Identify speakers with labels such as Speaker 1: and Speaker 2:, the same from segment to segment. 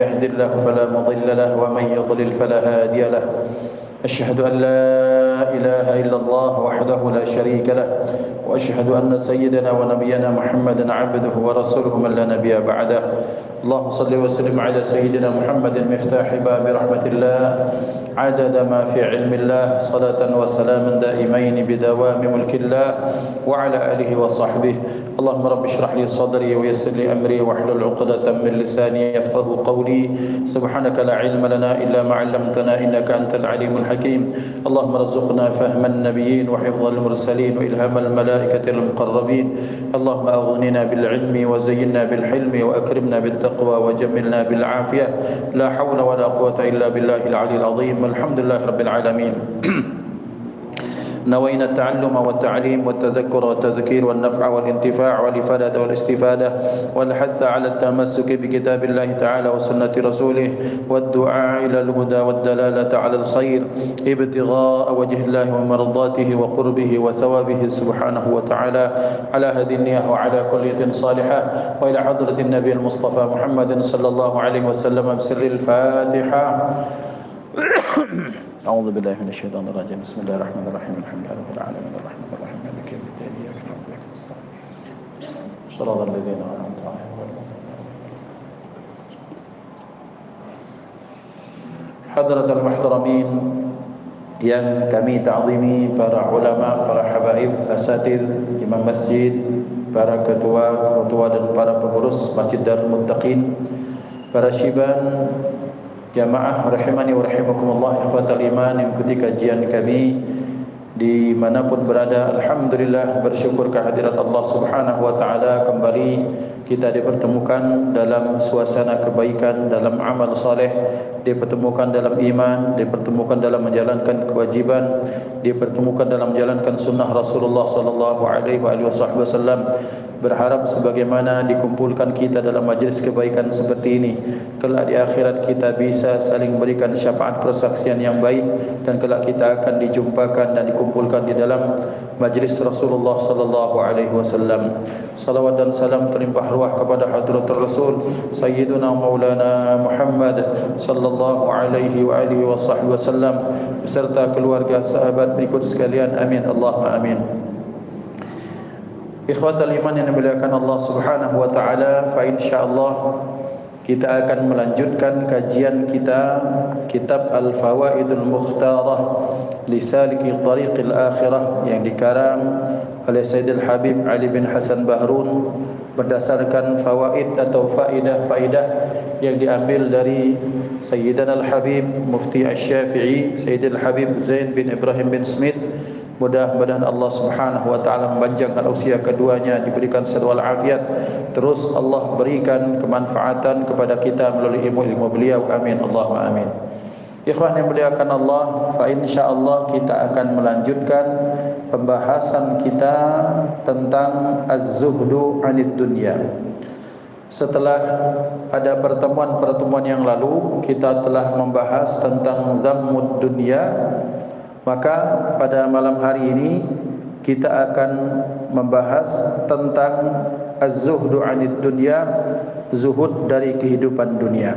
Speaker 1: يهد الله فلا مضل له ومن يضلل فلا هادي له. أشهد أن لا إله إلا الله وحده لا شريك له وأشهد أن سيدنا ونبينا محمدا عبده ورسوله من لا نبي بعده. اللهم صل وسلم على سيدنا محمد مفتاح باب رحمة الله عدد ما في علم الله صلاة وسلاما دائمين بدوام ملك الله وعلى آله وصحبه. اللهم رب اشرح لي صدري ويسر لي أمري واحلل عقدة من لساني يفقه قولي. سبحانك لا علم لنا إلا ما علمتنا إنك أنت العليم الحكيم. اللهم ارزقنا فهم النبيين وحفظ المرسلين وإلهام الملائكة المقربين. اللهم أغننا بالعلم وزينا بالحلم وأكرمنا بالتقوى وجملنا بالعافية. لا حول ولا قوة إلا بالله العلي العظيم. الحمد لله رب العالمين. نوينا التعلم والتعليم والتذكر والتذكير والنفع والانتفاع والإفادة والاستفادة والحث على التمسك بكتاب الله تعالى وسنة رسوله والدعاء إلى الهدى والدلالة على الخير ابتغاء وجه الله ومرضاته وقربه وثوابه سبحانه وتعالى على هذه النية وعلى كلية صالحة وإلى حضرة النبي المصطفى محمد صلى الله عليه وسلم بسر الفاتحة. أعوذ بالله من الشيطان الرجيم. بسم الله الرحمن الرحيم. الحمد لله رب العالمين الرحمن الرحيم مالك يوم الدين إياك نعبد وإياك نستعين صراط الذين أنعمت عليهم. Hadratul Muhtaramin yang kami ta'zimi, para ulama, para habaib, asatidz, imam masjid, para ketua dan para pengurus Masjid Darul Muttaqin, para syiban jamaah rahimani wa rahimakumullah, ikhwatal iman yang ikuti kajian kami dimanapun berada. Alhamdulillah, bersyukur kehadirat Allah subhanahu wa ta'ala, kembali kita dipertemukan dalam suasana kebaikan, dalam amal saleh, dipertemukan dalam iman, dipertemukan dalam menjalankan kewajiban, dipertemukan dalam menjalankan sunnah Rasulullah sallallahu alaihi wasallam. Berharap sebagaimana dikumpulkan kita dalam majlis kebaikan seperti ini, kelak di akhirat kita bisa saling memberikan syafaat persaksian yang baik, dan kelak kita akan dijumpakan dan dikumpulkan di dalam majlis Rasulullah sallallahu alaihi wasallam. Salawat dan salam terlimpah ruah kepada hadratur Rasul Sayyiduna Maulana Muhammad sallallahu alaihi wa alihi wasallam beserta keluarga, sahabat, berikut sekalian. Amin Allahumma amin. Ikhwatal iman yang dimuliakan Allah subhanahu wa ta'ala, fa insyaallah kita akan melanjutkan kajian kita kitab Al-Fawaidul Mukhtarah li Saliki Tariqil Akhirah yang dikarang oleh Sayyidil Habib Ali bin Hasan Bahrun berdasarkan fawaid atau faidah-faidah yang diambil dari Sayyidina Al-Habib Mufti Asy-Syafi'i Sayyidil Habib Zain bin Ibrahim bin Smith. Mudah-mudahan Allah subhanahu wa ta'ala mempanjangkan usia keduanya, diberikan sehat wal afiat, terus Allah berikan kemanfaatan kepada kita melalui ilmu-ilmu beliau. Amin Allahumma amin. Ikhwan yang muliakan Allah, fa insyaallah kita akan melanjutkan pembahasan kita tentang az-zuhdu 'anid dunya. Setelah pada pertemuan-pertemuan yang lalu kita telah membahas tentang dhammud dunya, maka pada malam hari ini kita akan membahas tentang az-zuhdu 'anid dunya, zuhud dari kehidupan dunia.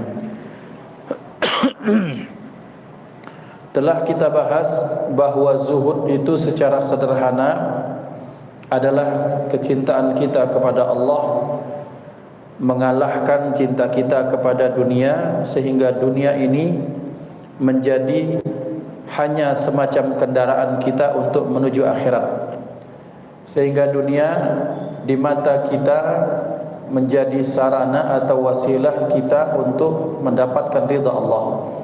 Speaker 1: Telah kita bahas bahwa zuhud itu secara sederhana adalah kecintaan kita kepada Allah mengalahkan cinta kita kepada dunia, sehingga dunia ini menjadi hanya semacam kendaraan kita untuk menuju akhirat, sehingga dunia di mata kita menjadi sarana atau wasilah kita untuk mendapatkan ridha Allah.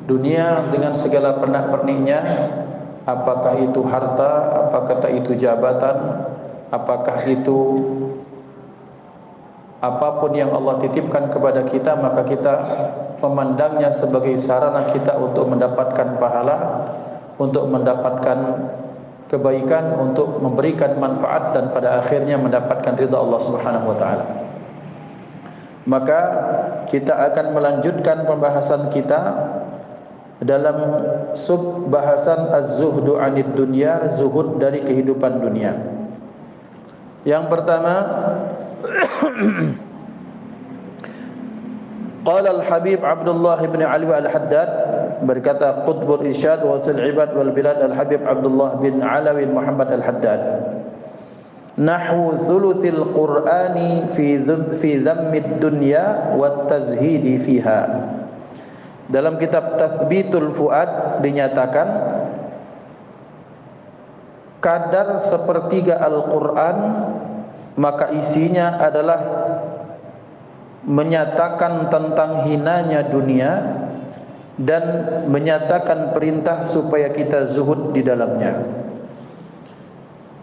Speaker 1: Dunia dengan segala pernak-perniknya, apakah itu harta, apakah itu jabatan, apakah itu apapun yang Allah titipkan kepada kita, maka kita memandangnya sebagai sarana kita untuk mendapatkan pahala, untuk mendapatkan kebaikan, untuk memberikan manfaat, dan pada akhirnya mendapatkan ridha Allah Subhanahu wa taala. Maka kita akan melanjutkan pembahasan kita dalam sub bahasan az-zuhdu 'anid dunya, zuhud dari kehidupan dunia. Yang pertama Qala al-Habib Abdullah bin Ali al-Haddad, berkata Qutbul Irsyad wa Wasil Ibad wal Bilad al-Habib Abdullah bin Alawi Muhammad al-Haddad, nahwu thuluthil Qur'ani fi dhammid dunya wa tazhidi fiha. Dalam kitab Tathbitul Fuad dinyatakan kadar sepertiga Al-Quran maka isinya adalah menyatakan tentang hinanya dunia dan menyatakan perintah supaya kita zuhud di dalamnya.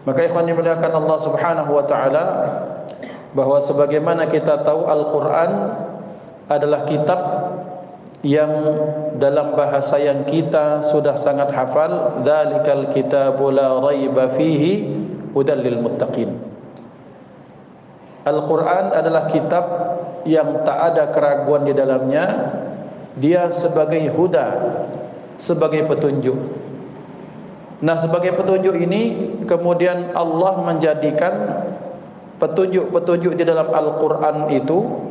Speaker 1: Maka ikhwan dimuliakan Allah Subhanahu wa taala, bahwa sebagaimana kita tahu Al-Quran adalah kitab yang dalam bahasa yang kita sudah sangat hafal, dzalikal kitabu la raiba fihi hudal lil muttaqin. Al-Quran adalah kitab yang tak ada keraguan di dalamnya. Dia sebagai huda, sebagai petunjuk. Nah, sebagai petunjuk ini kemudian Allah menjadikan petunjuk-petunjuk di dalam Al-Quran itu,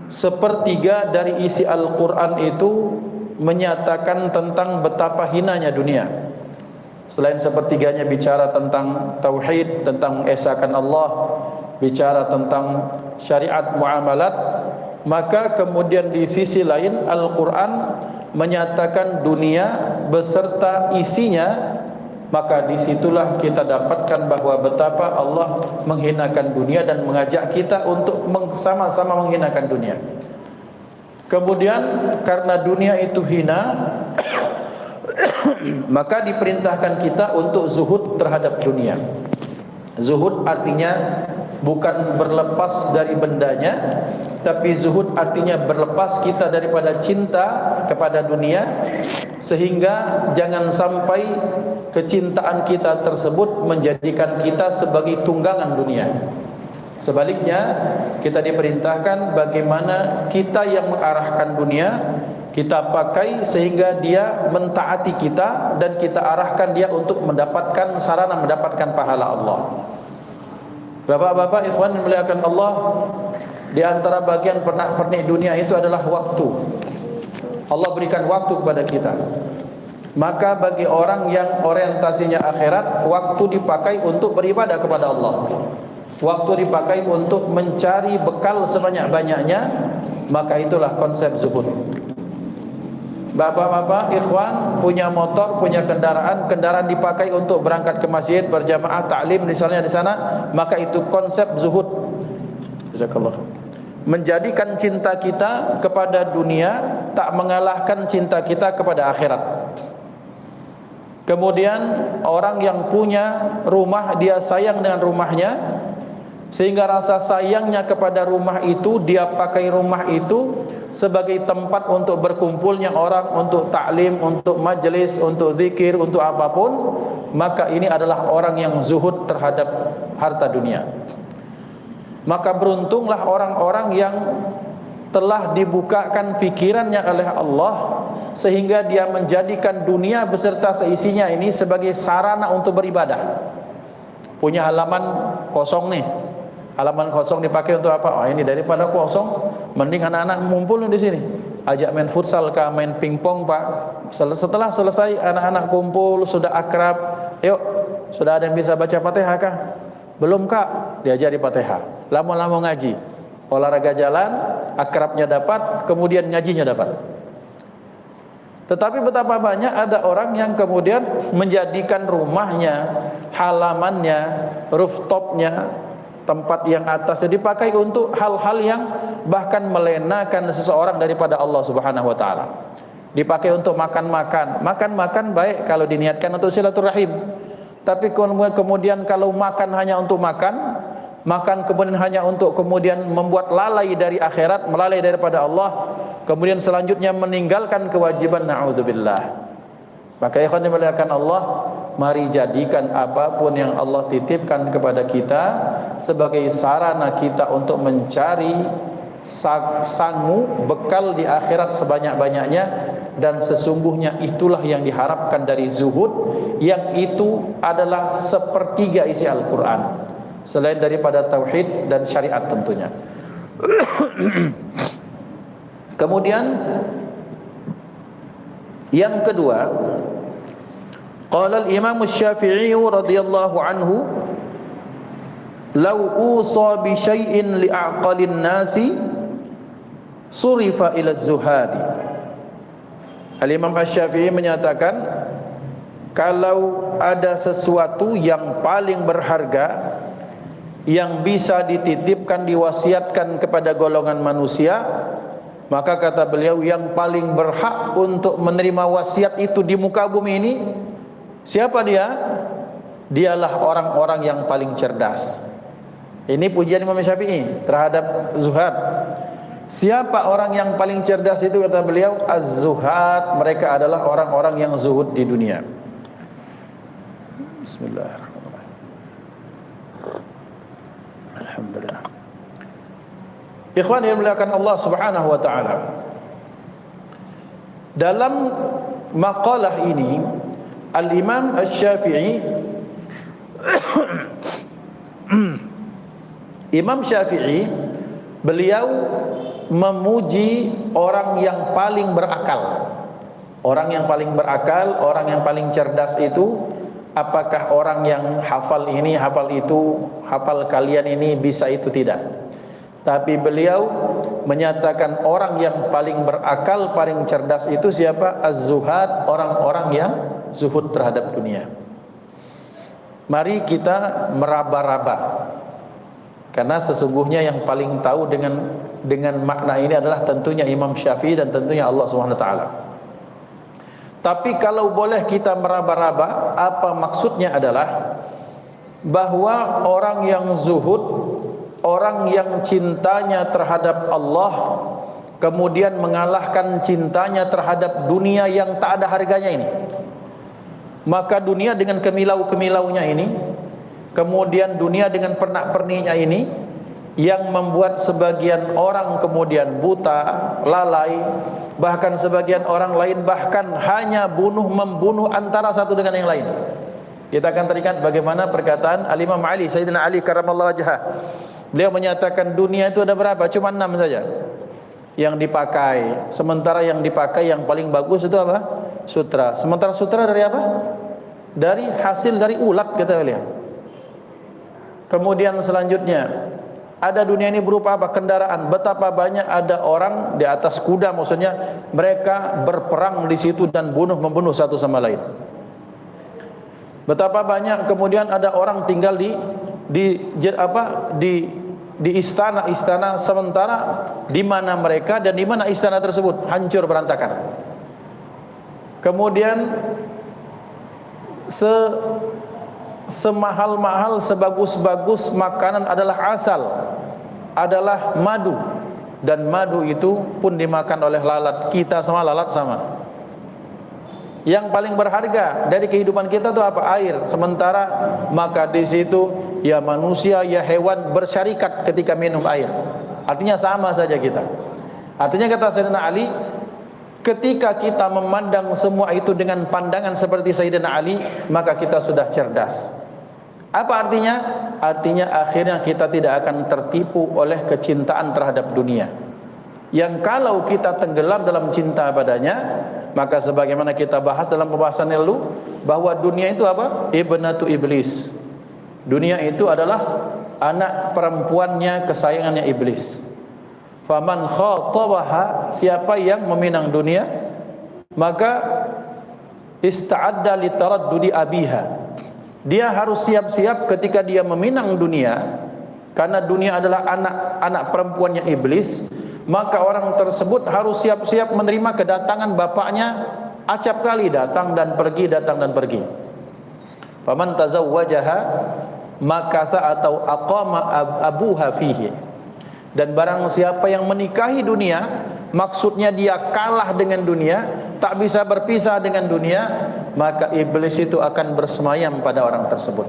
Speaker 1: sepertiga dari isi Al-Quran itu menyatakan tentang betapa hinanya dunia. Selain sepertiganya bicara tentang tauhid, tentang mengesahkan Allah, bicara tentang syariat muamalat, maka kemudian di sisi lain Al-Quran menyatakan dunia beserta isinya. Maka disitulah kita dapatkan bahwa betapa Allah menghinakan dunia dan mengajak kita untuk sama-sama menghinakan dunia. Kemudian karena dunia itu hina, maka diperintahkan kita untuk zuhud terhadap dunia. Zuhud artinya bukan berlepas dari bendanya, tapi zuhud artinya berlepas kita daripada cinta kepada dunia, sehingga jangan sampai kecintaan kita tersebut menjadikan kita sebagai tunggangan dunia. Sebaliknya, kita diperintahkan bagaimana kita yang mengarahkan dunia, kita pakai sehingga dia mentaati kita, dan kita arahkan dia untuk mendapatkan sarana mendapatkan pahala Allah. Bapak-bapak, ikhwan dimuliakan Allah, di antara bagian pernak-pernik dunia itu adalah waktu. Allah berikan waktu kepada kita. Maka bagi orang yang orientasinya akhirat, waktu dipakai untuk beribadah kepada Allah. Waktu dipakai untuk mencari bekal sebanyak-banyaknya, maka itulah konsep zuhud. Bapak-bapak, ikhwan, punya motor, punya kendaraan dipakai untuk berangkat ke masjid, berjamaah, taklim misalnya di sana, maka itu konsep zuhud. Jazakallah. Menjadikan cinta kita kepada dunia tak mengalahkan cinta kita kepada akhirat. Kemudian orang yang punya rumah, dia sayang dengan rumahnya, sehingga rasa sayangnya kepada rumah itu, dia pakai rumah itu sebagai tempat untuk berkumpulnya orang, untuk taklim, untuk majelis, untuk zikir, untuk apapun. Maka ini adalah orang yang zuhud terhadap harta dunia. Maka beruntunglah orang-orang yang telah dibukakan pikirannya oleh Allah, sehingga dia menjadikan dunia beserta seisinya ini sebagai sarana untuk beribadah. Punya halaman kosong nih, halaman kosong dipakai untuk apa? Oh, ini daripada kosong, mending anak-anak ngumpul di sini. Ajak main futsal kah, main pingpong Pak. Setelah selesai anak-anak kumpul, sudah akrab, yuk, sudah ada yang bisa baca Fatihah kah? Belum Kak, diajari Fatihah. Lama-lama ngaji, olahraga jalan, akrabnya dapat, kemudian ngajinya dapat. Tetapi betapa banyak ada orang yang kemudian menjadikan rumahnya, halamannya, rooftopnya, tempat yang atasnya dipakai untuk hal-hal yang bahkan melenakan seseorang daripada Allah Subhanahu wa taala. Dipakai untuk makan-makan. Makan-makan baik kalau diniatkan untuk silaturahim. Tapi kemudian kalau makan hanya untuk makan, makan kemudian hanya untuk kemudian membuat lalai dari akhirat, melalai daripada Allah, kemudian selanjutnya meninggalkan kewajiban, na'udzubillah. Maka ikhwan dimuliakan Allah, mari jadikan apapun yang Allah titipkan kepada kita sebagai sarana kita untuk mencari sangu bekal di akhirat sebanyak-banyaknya, dan sesungguhnya itulah yang diharapkan dari zuhud, yang itu adalah sepertiga isi Al-Quran selain daripada tauhid dan syariat tentunya. Kemudian yang kedua, qala al-Imam Asy-Syafi'i radhiyallahu anhu, "Law usa bi syai'in li aqalin nasi surifa ila az-zuhadi." Al-Imam Asy-Syafi'i menyatakan, kalau ada sesuatu yang paling berharga yang bisa dititipkan, diwasiatkan kepada golongan manusia, maka kata beliau yang paling berhak untuk menerima wasiat itu di muka bumi ini, siapa dia? Dialah orang-orang yang paling cerdas. Ini pujian Imam Syafi'i terhadap zuhad. Siapa orang yang paling cerdas itu? Kata beliau, az-zuhad, mereka adalah orang-orang yang zuhud di dunia. Bismillahirrahmanirrahim. Alhamdulillah. Ikhwan yang dimuliakan Allah Subhanahu wa taala, dalam maqalah ini Al-Imam Asy-Syafi'i Imam Syafi'i beliau memuji orang yang paling berakal. Orang yang paling berakal, orang yang paling cerdas itu, apakah orang yang hafal ini, hafal itu, hafal kalian ini, bisa itu, tidak. Tapi beliau menyatakan orang yang paling berakal, paling cerdas itu siapa? Az-zuhad, orang-orang yang zuhud terhadap dunia. Mari kita meraba-raba, karena sesungguhnya yang paling tahu dengan makna ini adalah tentunya Imam Syafi'i dan tentunya Allah Subhanahu wa taala. Tapi kalau boleh kita meraba-raba, apa maksudnya adalah bahwa orang yang zuhud, orang yang cintanya terhadap Allah, kemudian mengalahkan cintanya terhadap dunia yang tak ada harganya ini, maka dunia dengan kemilau-kemilaunya ini, kemudian dunia dengan pernak-perniknya ini, yang membuat sebagian orang kemudian buta, lalai, bahkan sebagian orang lain bahkan hanya membunuh antara satu dengan yang lain. Kita akan teringat bagaimana perkataan Al-Imam Ali, Sayyidina Ali karramallahu wajhah. Beliau menyatakan dunia itu ada berapa? Cuma 6 saja yang dipakai. Sementara yang dipakai yang paling bagus itu apa? Sutra. Sementara sutra dari apa? Dari hasil dari ulat, kata beliau. Kemudian selanjutnya, ada dunia ini berupa apa? Kendaraan. Betapa banyak ada orang di atas kuda, maksudnya mereka berperang di situ dan membunuh satu sama lain. Betapa banyak kemudian ada orang tinggal di istana-istana, sementara di mana mereka dan di mana istana tersebut hancur berantakan. Kemudian semahal-mahal, sebagus-bagus makanan adalah asal, adalah madu, dan madu itu pun dimakan oleh lalat. Kita sama lalat sama. Yang paling berharga dari kehidupan kita itu apa? Air. Sementara maka di situ ya manusia ya hewan bersyarikat ketika minum air. Artinya sama saja kita. Artinya kata Sayyidina Ali, ketika kita memandang semua itu dengan pandangan seperti Sayyidina Ali, maka kita sudah cerdas. Apa artinya? Artinya akhirnya kita tidak akan tertipu oleh kecintaan terhadap dunia, yang kalau kita tenggelam dalam cinta padanya, maka sebagaimana kita bahas dalam pembahasan yang lalu, bahwa dunia itu apa? Ibnatu iblis. Dunia itu adalah anak perempuannya, kesayangannya iblis. Faman khatabaha, siapa yang meminang dunia, maka ista'adda li taraddudi abiha. Dia harus siap-siap ketika dia meminang dunia, karena dunia adalah anak perempuannya iblis, maka orang tersebut harus siap-siap menerima kedatangan bapaknya. Acap kali datang dan pergi, datang dan pergi. Faman tazawwajaha makatha atau aqama abuha fihi. Dan barang siapa yang menikahi dunia, maksudnya dia kalah dengan dunia, tak bisa berpisah dengan dunia, maka iblis itu akan bersemayam pada orang tersebut.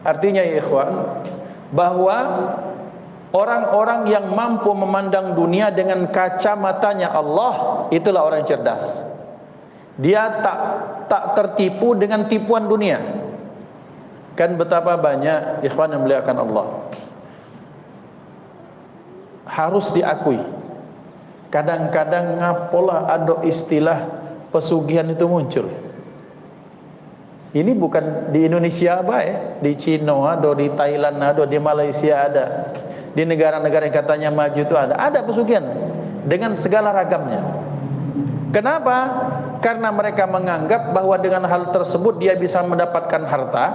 Speaker 1: Artinya ya ikhwan, bahwa orang-orang yang mampu memandang dunia dengan kacamatanya Allah, itulah orang yang cerdas. Dia tak tertipu dengan tipuan dunia. Kan betapa banyak ikhwan yang muliakan Allah, harus diakui, Kadang-kadang ngapola ada istilah pesugihan itu muncul. Ini bukan di Indonesia baik, di Cina ada, di Thailand ada, di Malaysia ada, di negara-negara yang katanya maju itu ada pesugihan dengan segala ragamnya. Kenapa? Karena mereka menganggap bahwa dengan hal tersebut dia bisa mendapatkan harta,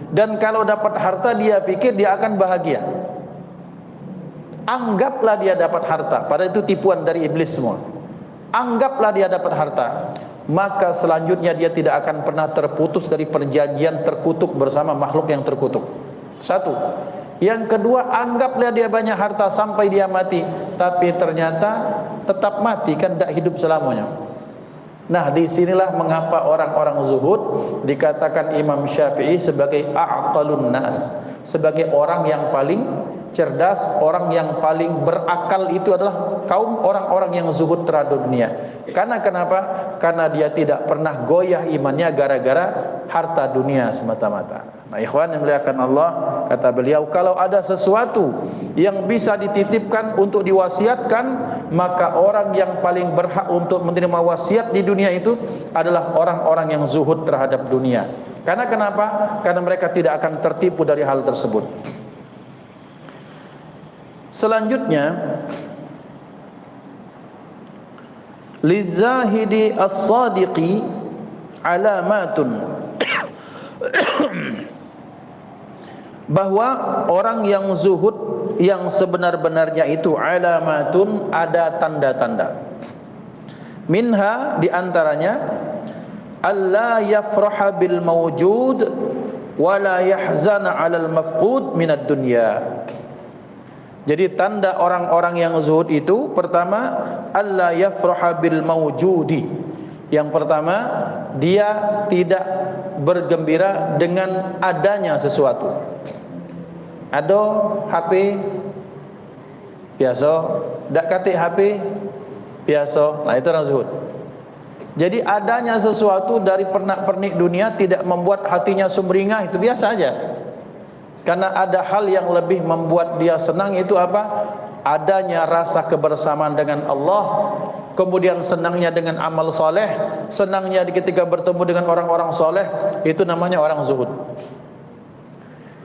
Speaker 1: dan kalau dapat harta dia pikir dia akan bahagia. Anggaplah dia dapat harta, padahal itu tipuan dari iblis semua. Anggaplah dia dapat harta, maka selanjutnya dia tidak akan pernah terputus dari perjanjian terkutuk bersama makhluk yang terkutuk. Satu. Yang kedua, anggaplah dia banyak harta sampai dia mati, tapi ternyata tetap mati, kan tidak hidup selamanya. Nah, disinilah mengapa orang-orang zuhud dikatakan Imam Syafi'i sebagai a'qalun nas, sebagai orang yang paling cerdas, orang yang paling berakal. Itu adalah kaum orang-orang yang zuhud terhadap dunia. Karena kenapa? Karena dia tidak pernah goyah imannya gara-gara harta dunia semata-mata. Nah, ikhwan yang dimuliakan Allah, kata beliau, kalau ada sesuatu yang bisa dititipkan untuk diwasiatkan, maka orang yang paling berhak untuk menerima wasiat di dunia itu adalah orang-orang yang zuhud terhadap dunia. Karena kenapa? Karena mereka tidak akan tertipu dari hal tersebut. Selanjutnya, lizahidi as-sadiqi alamatun, bahwa orang yang zuhud yang sebenar-benarnya itu alamatun, ada tanda-tanda. Minha, diantaranya, alla yafraha bil mawjud wa la yahzana 'alal mafqud minad dunya. Jadi tanda orang-orang yang zuhud itu, pertama, alla yafraha bil mawjudi. Yang pertama, dia tidak bergembira dengan adanya sesuatu. Ada HP biasa, dak katik HP biasa. Nah, itu orang zuhud. Jadi adanya sesuatu dari pernak-pernik dunia tidak membuat hatinya sumringah, itu biasa aja. Karena ada hal yang lebih membuat dia senang, itu apa? Adanya rasa kebersamaan dengan Allah, kemudian senangnya dengan amal soleh, senangnya ketika bertemu dengan orang-orang soleh. Itu namanya orang zuhud.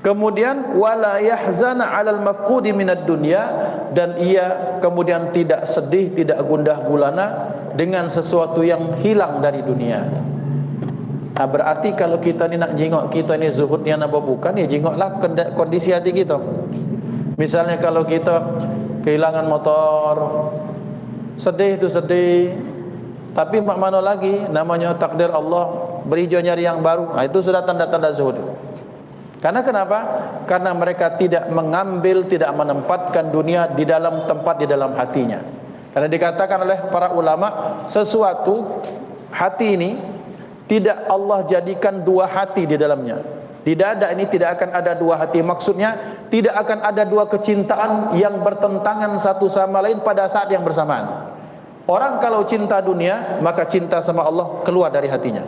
Speaker 1: Kemudian wala yahzana 'alal mafqudi minad dunya, dan ia kemudian tidak sedih, tidak gundah gulana dengan sesuatu yang hilang dari dunia. Nah, berarti kalau kita ni nak jengok kita ni zuhudnya apa bukan, ya jengoklah kondisi hati kita. Misalnya kalau kita kehilangan motor, sedih itu sedih, tapi mana lagi, namanya takdir Allah, berijo nyari yang baru. Nah, itu sudah tanda-tanda zuhud. Karena kenapa? Karena mereka tidak mengambil, tidak menempatkan dunia di dalam tempat, di dalam hatinya. Karena dikatakan oleh para ulama, sesuatu hati ini tidak Allah jadikan dua hati di dalamnya. Di dada ini tidak akan ada dua hati. Maksudnya tidak akan ada dua kecintaan yang bertentangan satu sama lain pada saat yang bersamaan. Orang kalau cinta dunia, maka cinta sama Allah keluar dari hatinya.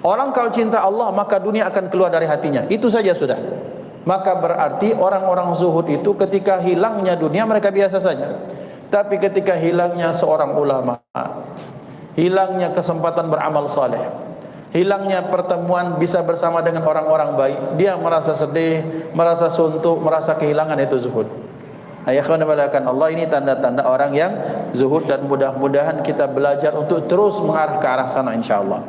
Speaker 1: Orang kalau cinta Allah, maka dunia akan keluar dari hatinya. Itu saja sudah. Maka berarti orang-orang zuhud itu ketika hilangnya dunia mereka biasa saja. Tapi ketika hilangnya seorang ulama, hilangnya kesempatan beramal saleh, hilangnya pertemuan bisa bersama dengan orang-orang baik, dia merasa sedih, merasa suntuk, merasa kehilangan, itu zuhud. Ayahkan Allah, ini tanda-tanda orang yang zuhud, dan mudah-mudahan kita belajar untuk terus mengarah ke arah sana insyaallah.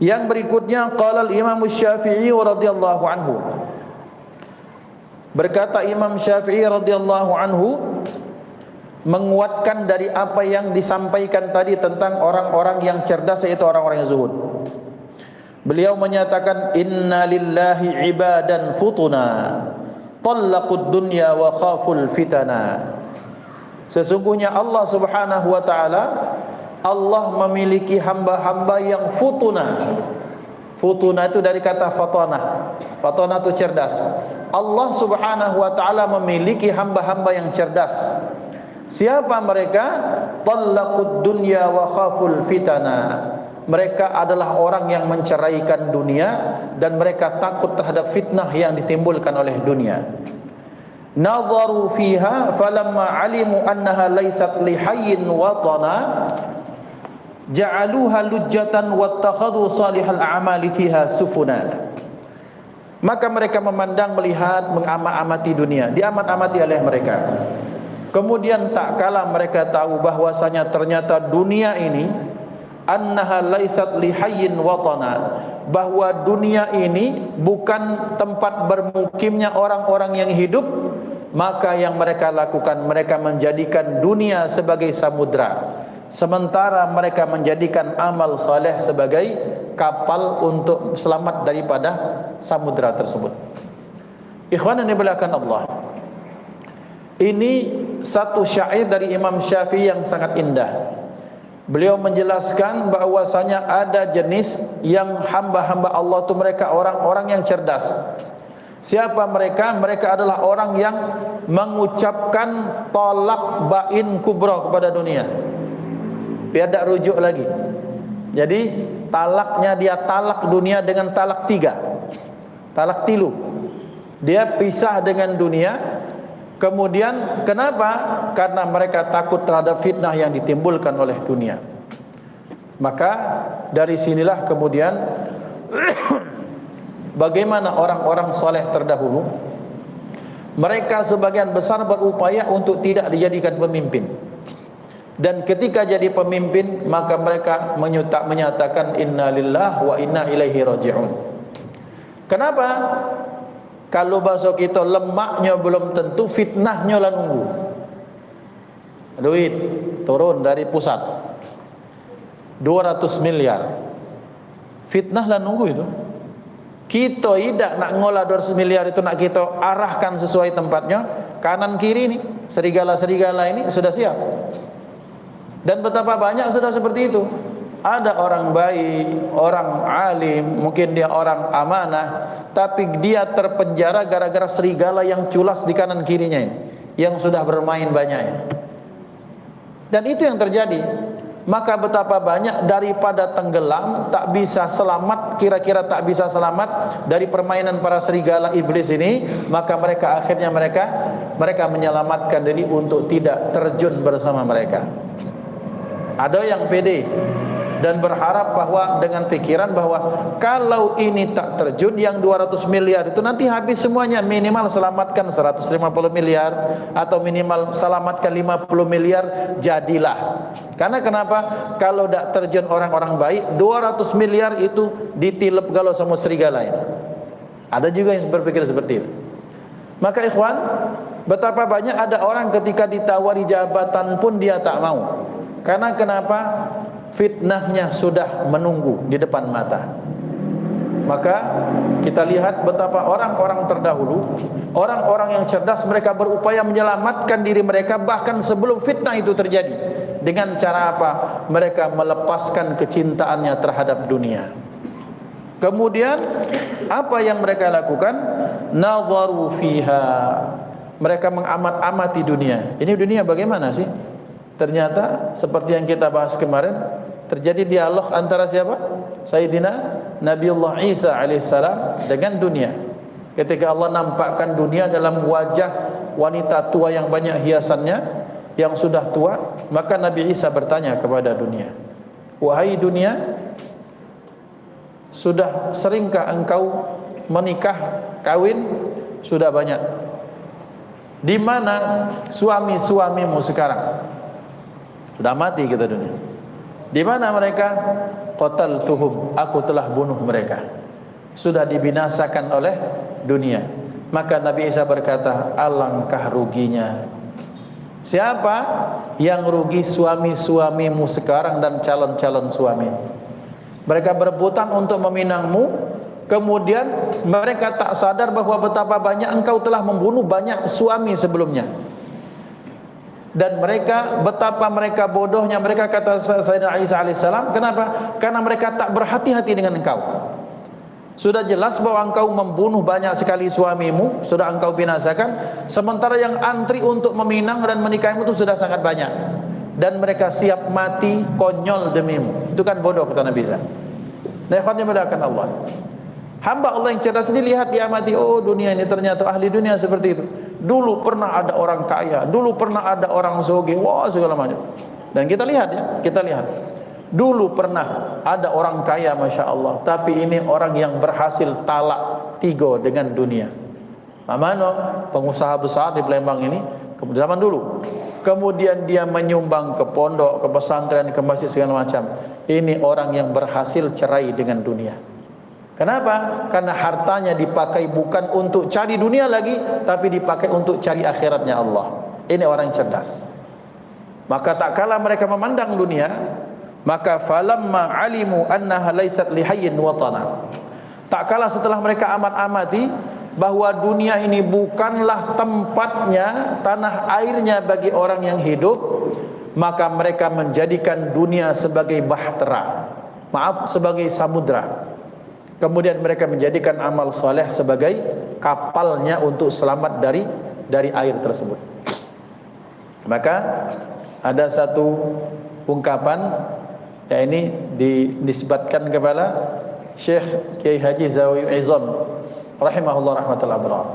Speaker 1: Yang berikutnya, qala al-Imam Syafi'i radhiyallahu anhu. Berkata Imam Syafi'i radhiyallahu anhu, menguatkan dari apa yang disampaikan tadi tentang orang-orang yang cerdas, yaitu orang-orang yang zuhud. Beliau menyatakan, inna lillahi ibadan futuna tallaqud dunya wa khaful fitana. Sesungguhnya Allah subhanahu wa ta'ala, Allah memiliki hamba-hamba yang futuna. Futuna itu dari kata fatana. Fatana itu cerdas. Allah subhanahu wa ta'ala memiliki hamba-hamba yang cerdas. Siapa mereka? Tallaqud dunya wa khaful fitana. Mereka adalah orang yang menceraikan dunia dan mereka takut terhadap fitnah yang ditimbulkan oleh dunia. nadharu fiha falamma alimu annaha laysat lihayyin watana ja'aluha lujjatan wattakhadhu salihal a'mali fiha sufuna. Maka mereka memandang, melihat, mengamati dunia, diamat-amati oleh mereka. Kemudian tak kala mereka tahu bahwasanya ternyata dunia ini annaha laysat lihayyin watana, bahwa dunia ini bukan tempat bermukimnya orang-orang yang hidup. Maka yang mereka lakukan, mereka menjadikan dunia sebagai samudra, sementara mereka menjadikan amal saleh sebagai kapal untuk selamat daripada samudra tersebut. Ikhwan yang dimuliakan Allah, ini satu syair dari Imam Syafi'i yang sangat indah. Beliau menjelaskan bahwasanya ada jenis yang hamba-hamba Allah itu mereka orang-orang yang cerdas. Siapa mereka? Mereka adalah orang yang mengucapkan tolak bain kubra kepada dunia, biar tak rujuk lagi. Jadi talaknya, dia talak dunia dengan talak 3, talak tilu. Dia pisah dengan dunia. Kemudian kenapa? Karena mereka takut terhadap fitnah yang ditimbulkan oleh dunia. Maka dari sinilah kemudian bagaimana orang-orang soleh terdahulu, mereka sebagian besar berupaya untuk tidak dijadikan pemimpin. Dan ketika jadi pemimpin, maka mereka menyatakan inna lillahi wa inna ilaihi raji'un. Kenapa? Kalau bahasa kita, lemaknya belum tentu, fitnahnya lah nunggu. Duit turun dari pusat 200 miliar, fitnah lah nunggu itu. Kita tidak nak ngolah 200 miliar itu, nak kita arahkan sesuai tempatnya, kanan kiri ini, serigala-serigala ini sudah siap. Dan betapa banyak sudah seperti itu. Ada orang baik, orang alim, mungkin dia orang amanah, tapi dia terpenjara gara-gara serigala yang culas di kanan kirinya ini, yang sudah bermain banyak ini. Dan itu yang terjadi. Maka betapa banyak daripada tenggelam, tak bisa selamat, kira-kira tak bisa selamat dari permainan para serigala iblis ini, maka mereka akhirnya mereka menyelamatkan diri untuk tidak terjun bersama mereka. Ada yang pede dan berharap bahwa dengan pikiran bahwa kalau ini tak terjun, yang 200 miliar itu nanti habis semuanya, minimal selamatkan 150 miliar atau minimal selamatkan 50 miliar, jadilah. Karena kenapa? Kalau tak terjun orang-orang baik, 200 miliar itu ditilep galau sama serigala ini. Ada juga yang berpikir seperti itu. Maka ikhwan, betapa banyak ada orang ketika ditawari jabatan pun dia tak mau. Karena kenapa? Fitnahnya sudah menunggu di depan mata. Maka kita lihat betapa orang-orang terdahulu, orang-orang yang cerdas, mereka berupaya menyelamatkan diri mereka bahkan sebelum fitnah itu terjadi. Dengan cara apa? Mereka melepaskan kecintaannya terhadap dunia. Kemudian apa yang mereka lakukan? Nadharu fiha. Mereka mengamat-amati dunia. Ini dunia bagaimana sih? Ternyata seperti yang kita bahas kemarin, terjadi dialog antara siapa? Sayyidina Nabiullah Isa alaihissalam dengan dunia. Ketika Allah nampakkan dunia dalam wajah wanita tua yang banyak hiasannya, yang sudah tua, maka Nabi Isa bertanya kepada dunia, wahai dunia, sudah seringkah engkau menikah, kawin? Sudah banyak. Di mana suami-suamimu sekarang? Sudah mati kita dunia. Di mana mereka? Qataltuhum, aku telah bunuh mereka. Sudah dibinasakan oleh dunia. Maka Nabi Isa berkata, alangkah ruginya. Siapa yang rugi? Suami-suamimu sekarang dan calon-calon suami. Mereka berebutan untuk meminangmu, kemudian mereka tak sadar bahwa betapa banyak engkau telah membunuh banyak suami sebelumnya. Dan mereka, betapa mereka bodohnya mereka, kata Sayyidina Isa alaihissalam. Kenapa? Karena mereka tak berhati-hati dengan engkau. Sudah jelas bahwa engkau membunuh banyak sekali suamimu, sudah engkau binasakan, sementara yang antri untuk meminang dan menikahimu itu sudah sangat banyak. Dan mereka siap mati konyol demimu. Itu kan bodoh, kata Nabi Isa. Nah, ikhwan dimudahkan Allah. Hamba Allah yang cerdas ini lihat, diamati, oh dunia ini ternyata ahli dunia seperti itu. Dulu pernah ada orang kaya, dulu pernah ada orang zoge, wah segala macam. Dan kita lihat ya, kita lihat. Dulu pernah ada orang kaya, Masya Allah, tapi ini orang yang berhasil talak tiga dengan dunia. Mana pengusaha besar di Palembang ini, zaman dulu. Kemudian dia menyumbang ke pondok, ke pesantren, ke masjid segala macam. Ini orang yang berhasil cerai dengan dunia. Kenapa? Karena hartanya dipakai bukan untuk cari dunia lagi, tapi dipakai untuk cari akhiratnya Allah. Ini orang cerdas. Maka tak kala mereka memandang dunia, maka falamma alimu annaha laysat lihayyin watana. Tak kala setelah mereka amat-amati bahwa dunia ini bukanlah tempatnya, tanah airnya bagi orang yang hidup, maka mereka menjadikan dunia sebagai bahtera, sebagai samudra. Kemudian mereka menjadikan amal soleh sebagai kapalnya untuk selamat dari air tersebut. Maka ada satu ungkapan, ya ini dinisbatkan kepada Syekh Kiai Haji Zawi Izam rahimahullah rahmatullah barak.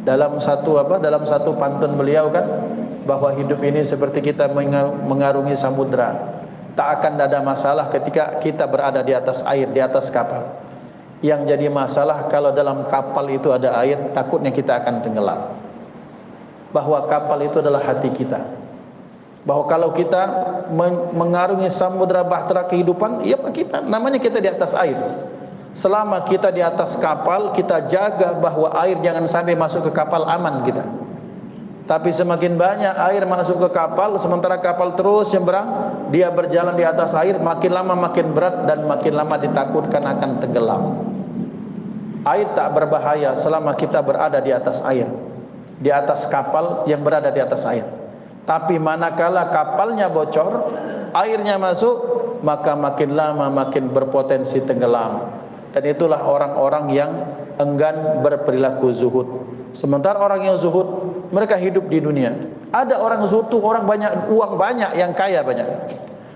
Speaker 1: Dalam satu pantun beliau kan, bahwa hidup ini seperti kita mengarungi samudra. Tak akan ada masalah ketika kita berada di atas air, di atas kapal. Yang jadi masalah kalau dalam kapal itu ada air, takutnya kita akan tenggelam. Bahwa kapal itu adalah hati kita. Bahwa kalau kita mengarungi samudra bahtera kehidupan, ya kita namanya kita di atas air. Selama kita di atas kapal, kita jaga bahwa air jangan sampai masuk ke kapal, aman kita. Tapi semakin banyak air masuk ke kapal, sementara kapal terus nyebrang, dia berjalan di atas air, makin lama makin berat dan makin lama ditakutkan akan tenggelam. Air tak berbahaya selama kita berada di atas air, di atas kapal yang berada di atas air. Tapi manakala kapalnya bocor, airnya masuk, maka makin lama makin berpotensi tenggelam. Dan itulah orang-orang yang enggan berperilaku zuhud. Sementara orang yang zuhud, mereka hidup di dunia. Ada orang zuhud tuh orang banyak uang, banyak yang kaya banyak.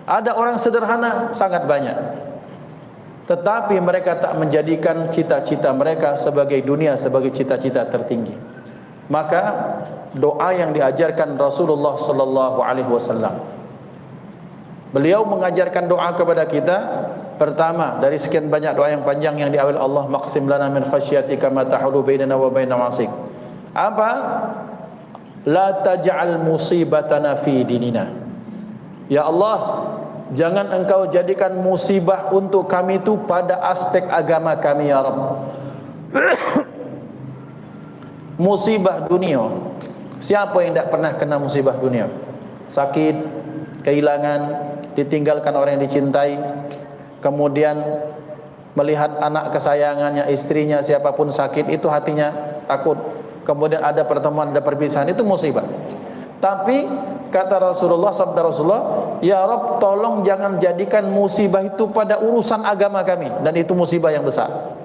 Speaker 1: Ada orang sederhana sangat banyak. Tetapi mereka tak menjadikan cita-cita mereka sebagai dunia, sebagai cita-cita tertinggi. Maka doa yang diajarkan Rasulullah sallallahu alaihi wasallam, beliau mengajarkan doa kepada kita. Pertama, dari sekian banyak doa yang panjang yang diawali Allah, maqsim lana min khasyatika ma tahulu bainana wa baina ma'asik. Apa? La taj'al musibatana fi dinina. Ya Allah, jangan engkau jadikan musibah untuk kami itu pada aspek agama kami, ya Rabb. Musibah dunia. Siapa yang tidak pernah kena musibah dunia? Sakit, kehilangan, ditinggalkan orang yang dicintai, kemudian melihat anak kesayangannya, istrinya, siapapun sakit, itu hatinya takut. Kemudian ada pertemuan, ada perpisahan, itu musibah. Tapi kata Rasulullah, sabda Rasulullah, ya Rabb, tolong jangan jadikan musibah itu pada urusan agama kami. Dan itu musibah yang besar.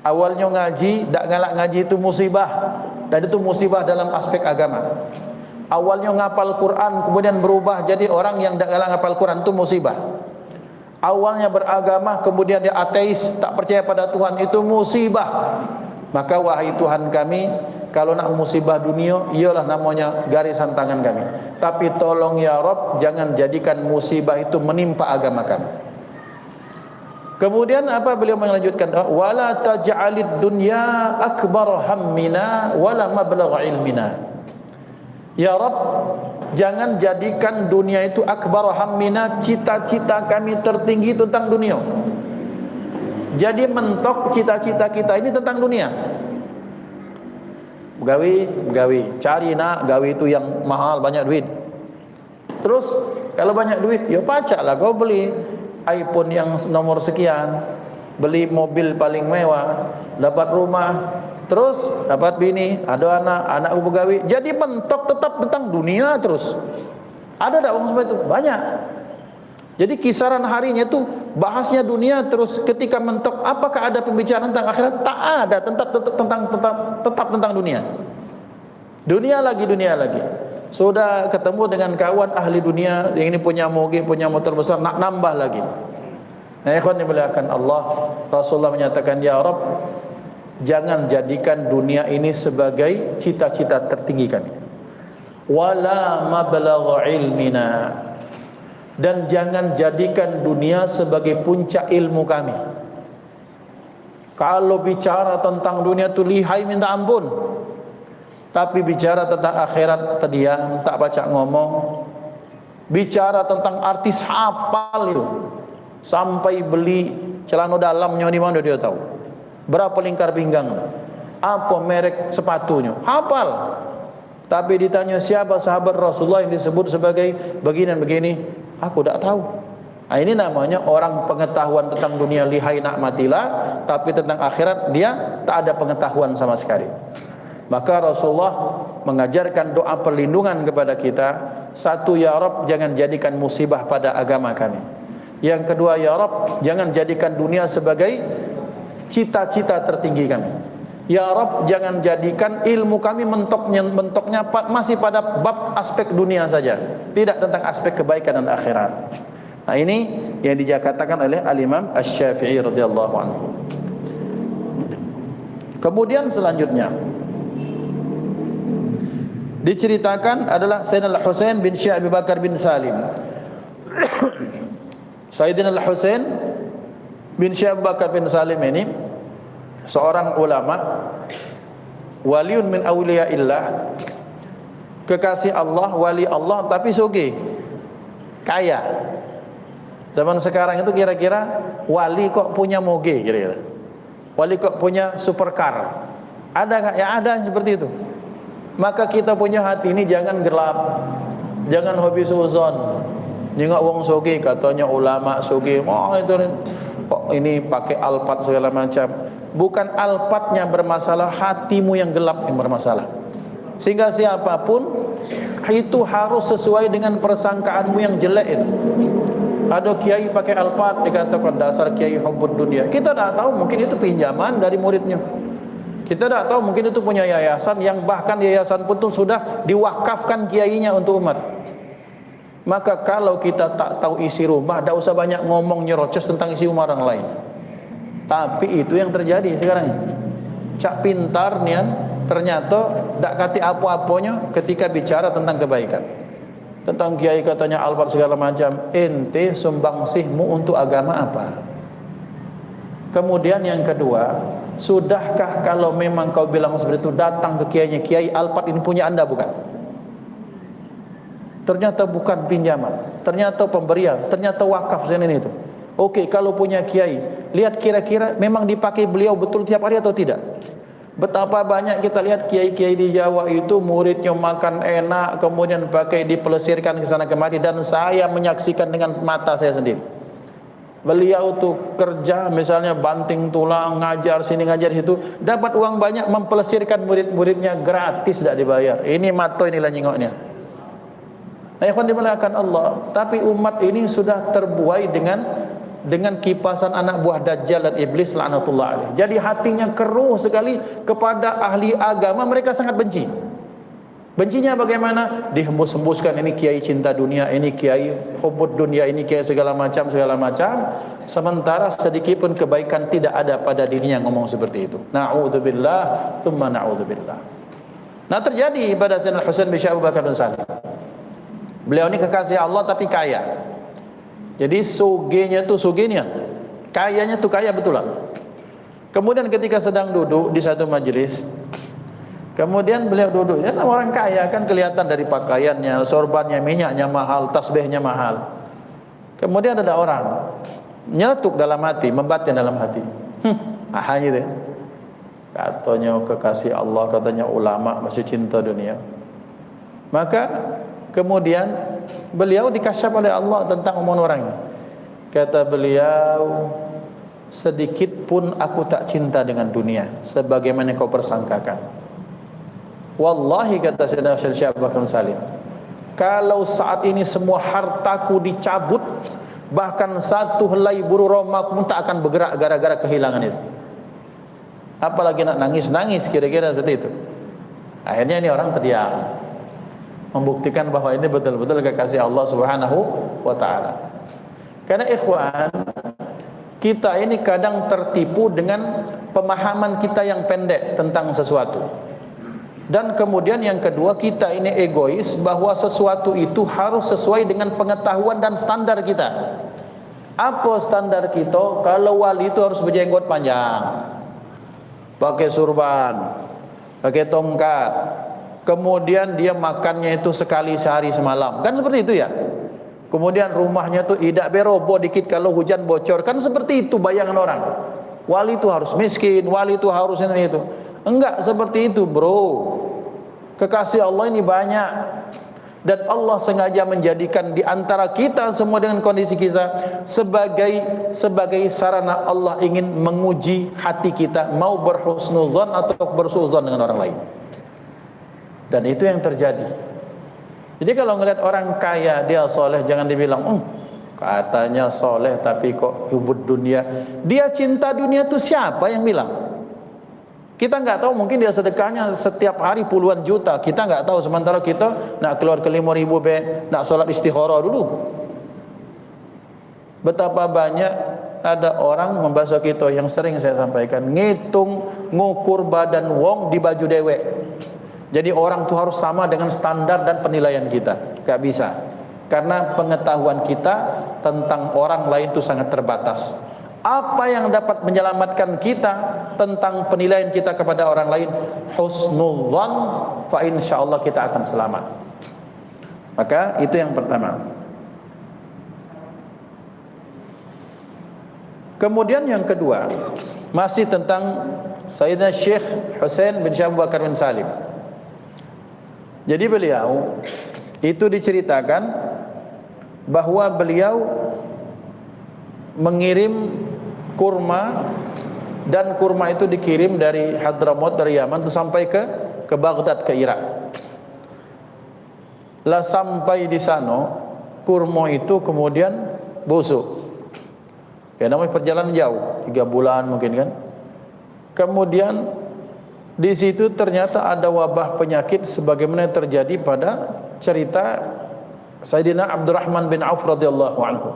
Speaker 1: Awalnya ngaji, tak galak ngaji, itu musibah. Dan itu musibah dalam aspek agama. Awalnya ngapal Quran, kemudian berubah jadi orang yang tak galak ngapal Quran, itu musibah. Awalnya beragama, kemudian dia ateis, tak percaya pada Tuhan, itu musibah. Maka wahai Tuhan kami, kalau nak musibah dunia, iyalah namanya garisan tangan kami. Tapi tolong ya Rabb, jangan jadikan musibah itu menimpa agama kami. Kemudian apa beliau melanjutkan? Wala taj'alid dunya akbar hammina wala mablagha ilmina. Ya Rabb, jangan jadikan dunia itu akbar hammina, cita-cita kami tertinggi tentang dunia. Jadi mentok cita-cita kita ini tentang dunia. Gawi, cari nak gawi itu yang mahal, banyak duit. Terus kalau banyak duit, ya pacaklah kau beli iPhone yang nomor sekian, beli mobil paling mewah, dapat rumah, terus dapat bini, ada anak begawi. Jadi mentok tetap tentang dunia terus. Ada tak orang seperti itu? Banyak. Jadi kisaran harinya itu bahasnya dunia terus. Ketika mentok, apakah ada pembicaraan tentang akhirat? Tak ada, tetap tentang dunia. Dunia lagi. Sudah ketemu dengan kawan ahli dunia, yang ini punya moge, punya motor besar, nak nambah lagi. Nah, ikhwan dimuliakan Allah, Rasulullah menyatakan, ya Rabb, jangan jadikan dunia ini sebagai cita-cita tertinggi kami. Wala mablagha ilmina, dan jangan jadikan dunia sebagai puncak ilmu kami. Kalau bicara tentang dunia itu lihai minta ampun, tapi bicara tentang akhirat terdiam, tak baca ngomong. Bicara tentang artis hafal itu, sampai beli celana dalamnya di mana dia tahu, berapa lingkar pinggang, apa merek sepatunya, hafal. Tapi ditanya siapa sahabat Rasulullah yang disebut sebagai begini dan begini, aku tak tahu. Nah, ini namanya orang pengetahuan tentang dunia lihai nak matilah, tapi tentang akhirat dia tak ada pengetahuan sama sekali. Maka Rasulullah mengajarkan doa perlindungan kepada kita. Satu, ya Rabb, jangan jadikan musibah pada agama kami. Yang kedua, ya Rabb, jangan jadikan dunia sebagai cita-cita tertinggi kami. Ya Rabb, jangan jadikan ilmu kami mentoknya masih pada bab aspek dunia saja, tidak tentang aspek kebaikan dan akhirat. Nah, ini yang dikatakan oleh Al-Imam Asy-Syafi'i radhiyallahu anhu. Kemudian selanjutnya diceritakan adalah Sayyidina Al-Husain bin Syekh Abu Bakar bin Salim. Sayyidina Al-Husain bin Syekh Abu Bakar bin Salim ini seorang ulama, waliun min awliyaillah, kekasih Allah, wali Allah, tapi sugih, kaya. Zaman sekarang itu kira-kira wali kok punya moge, kira-kira wali kok punya supercar, ada nggak? Ya ada seperti itu. Maka kita punya hati ini jangan gelap, jangan hobi suzon. Nengok wong sugih, katanya ulama sugih, oh itu kok ini pakai Alphard segala macam. Bukan Alphardnya bermasalah, hatimu yang gelap yang bermasalah. Sehingga siapapun itu harus sesuai dengan persangkaanmu yang jelek itu. Ada kiai pakai Alphard dikatakan dasar kiai hubbud dunia. Kita tidak tahu, mungkin itu pinjaman dari muridnya. Kita tidak tahu, mungkin itu punya yayasan yang bahkan yayasan pun itu sudah diwakafkan kiainya untuk umat. Maka kalau kita tak tahu isi rumah, tidak usah banyak ngomong nyerocos tentang isi rumah orang lain. Tapi itu yang terjadi sekarang. Cak pintar nian, ternyata tak kati apa-apanya ketika bicara tentang kebaikan. Tentang kiai katanya Alphard segala macam. Ente sumbangsihmu untuk agama apa? Kemudian yang kedua, sudahkah kalau memang kau bilang seperti itu, datang ke kiainya, kiai Alphard ini punya anda bukan? Ternyata bukan pinjaman, ternyata pemberian, ternyata wakaf ini itu. Oke, kalau punya kiai, lihat kira-kira memang dipakai beliau betul tiap hari atau tidak. Betapa banyak kita lihat kiai-kiai di Jawa itu muridnya makan enak, kemudian pakai dipelesirkan ke sana kemari, dan saya menyaksikan dengan mata saya sendiri. Beliau tuh kerja misalnya banting tulang, ngajar sini ngajar situ, dapat uang banyak, mempelesirkan murid-muridnya gratis, tidak dibayar. Ini mata inilah nyingoknya. Nah, ikhwan dimuliakan Allah, tapi umat ini sudah terbuai dengan kipasan anak buah Dajjal dan Iblis laknatullah alaih. Jadi hatinya keruh sekali kepada ahli agama, mereka sangat benci. Bencinya bagaimana? Dihembus-hembuskan, ini kiai cinta dunia, ini kiai hubbud dunia, ini kiai segala macam. Sementara sedikit pun kebaikan tidak ada pada dirinya ngomong seperti itu. Na'udzubillah, tsumma na'udzubillah. Nah, terjadi pada Sayyidina Husain bin Abu Bakar bin Salim. Beliau ini kekasih Allah tapi kaya. Jadi sugihnya tu sugihnya, kayanya tu kaya betulan. Kemudian ketika sedang duduk di satu majelis, kemudian beliau duduk, ya orang kaya kan kelihatan dari pakaiannya, sorbannya, minyaknya mahal, tasbihnya mahal. Kemudian ada orang nyeletuk dalam hati, membatin dalam hati. Gitu ya. Katanya kekasih Allah, katanya ulama, masih cinta dunia. Maka kemudian beliau dikasyaf oleh Allah tentang omongan orangnya. Kata beliau, sedikit pun aku tak cinta dengan dunia sebagaimana kau persangkakan. Wallahi, kata Sayyidina Syekh Abu Bakar Salim, kalau saat ini semua hartaku dicabut, bahkan satu helai bulu roma pun tak akan bergerak gara-gara kehilangan itu. Apalagi nak nangis-nangis kira-kira seperti itu. Akhirnya ini orang terdiam, membuktikan bahwa ini betul-betul kekasih Allah Subhanahu wa taala. Karena ikhwan, kita ini kadang tertipu dengan pemahaman kita yang pendek tentang sesuatu. Dan kemudian yang kedua, kita ini egois bahwa sesuatu itu harus sesuai dengan pengetahuan dan standar kita. Apa standar kita? Kalau wali itu harus berjenggot panjang, pakai surban, pakai tongkat, kemudian dia makannya itu sekali sehari semalam, kan seperti itu ya. Kemudian rumahnya tuh tidak beroboh dikit kalau hujan bocor, kan seperti itu bayangan orang. Wali itu harus miskin, wali itu harus ini itu. Enggak seperti itu, bro. Kekasih Allah ini banyak, dan Allah sengaja menjadikan di antara kita semua dengan kondisi kita sebagai sarana Allah ingin menguji hati kita, mau berhusnudzon atau bersuudzon dengan orang lain. Dan itu yang terjadi. Jadi kalau ngelihat orang kaya dia soleh, jangan dibilang katanya soleh tapi kok hubud dunia. Dia cinta dunia itu siapa yang bilang? Kita nggak tahu, mungkin dia sedekahnya setiap hari puluhan juta, kita nggak tahu. Sementara kita nak keluar ke 5.000 nak sholat istikharah dulu. Betapa banyak ada orang membahas kita yang sering saya sampaikan, ngitung ngukur badan wong di baju dewek. Jadi orang itu harus sama dengan standar dan penilaian kita. Gak bisa, karena pengetahuan kita tentang orang lain itu sangat terbatas. Apa yang dapat menyelamatkan kita tentang penilaian kita kepada orang lain? Husnudzan, fa insyaallah kita akan selamat. Maka itu yang pertama. Kemudian yang kedua, masih tentang Sayyidina Syekh Husain bin Syekh Abu Bakar bin Salim. Jadi beliau itu diceritakan bahwa beliau mengirim kurma, dan kurma itu dikirim dari Hadramaut, dari Yaman itu sampai ke Baghdad, ke Irak. Lah sampai di sana kurma itu kemudian busuk. Ya namanya perjalanan jauh, 3 bulan mungkin kan. Kemudian di situ ternyata ada wabah penyakit sebagaimana yang terjadi pada cerita Sayyidina Abdurrahman bin Auf radhiyallahu anhu.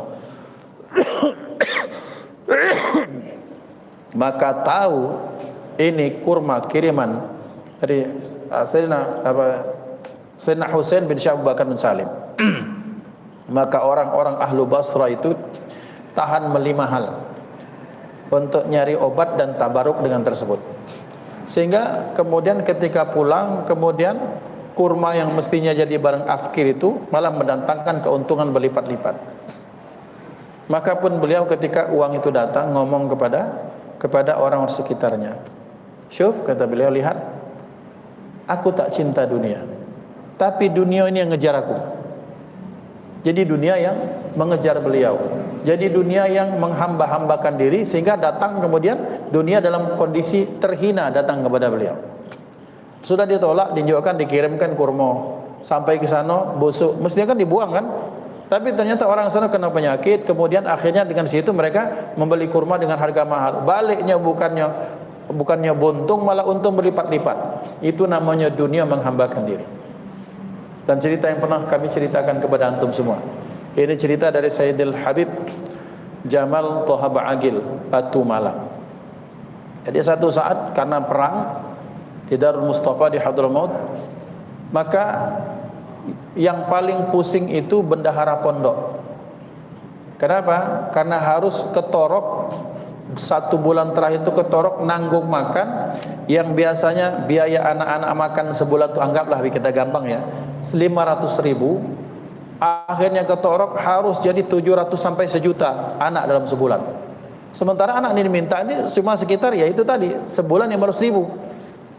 Speaker 1: Maka tahu ini kurma kiriman dari Sayyidina Husain bin Syekh Abu Bakar bin Salim. Maka orang-orang ahlu Basra itu tahan beli mahal untuk nyari obat dan tabaruk dengan tersebut. Sehingga kemudian ketika pulang, kemudian kurma yang mestinya jadi barang afkir itu malah mendatangkan keuntungan berlipat-lipat. Maka pun beliau ketika uang itu datang ngomong kepada orang sekitarnya. Syuf, kata beliau, lihat, aku tak cinta dunia, tapi dunia ini yang ngejar aku. Jadi dunia yang mengejar beliau. Jadi dunia yang menghamba-hambakan diri, sehingga datang kemudian dunia dalam kondisi terhina datang kepada beliau. Sudah ditolak, ditunjukkan, dikirimkan kurma, sampai ke sana busuk, mestinya kan dibuang kan. Tapi ternyata orang sana kena penyakit, kemudian akhirnya dengan situ mereka membeli kurma dengan harga mahal. Baliknya bukannya buntung, malah untung berlipat-lipat. Itu namanya dunia menghambakan diri. Dan cerita yang pernah kami ceritakan kepada antum semua. Ini cerita dari Sayyidil Habib Jamal Toha Ba'agil Batu Malang. Jadi satu saat karena perang di Darul Mustafa di Hadramaut, maka yang paling pusing itu bendahara pondok. Kenapa? Karena harus ketorok 1 bulan terakhir itu ketorok nanggung makan yang biasanya biaya anak-anak makan sebulan itu anggaplah kita gampang ya 500.000. Akhirnya ketorok harus jadi 700 sampai 1 juta anak dalam sebulan. Sementara anak ini diminta ini cuma sekitar ya itu tadi sebulan 500.000.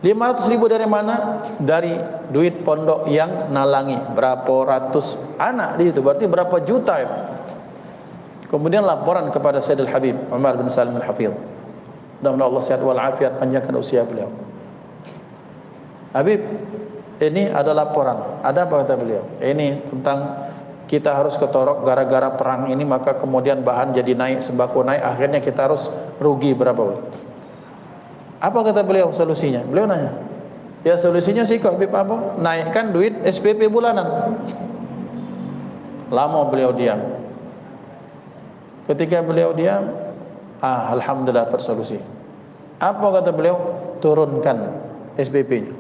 Speaker 1: 500.000 dari mana? Dari duit pondok yang nalangi berapa ratus anak di situ, berarti berapa juta ya. Kemudian laporan kepada Sayyidul Habib Umar bin Salim al-Hafidh. Mudah-mudahan Allah sehat walafiat, panjangkan usia beliau. Habib, ini ada laporan. Ada apa kata beliau? Ini tentang kita harus ketorok gara-gara perang ini, maka kemudian bahan jadi naik, sembako naik, akhirnya kita harus rugi berapa? Apa kata beliau solusinya? Beliau nanya. Ya solusinya sih kok Habib apa? Naikkan duit SPP bulanan. Lama beliau diam. Ketika beliau diam, Alhamdulillah bersolusi. Apa kata beliau? Turunkan SPP-nya.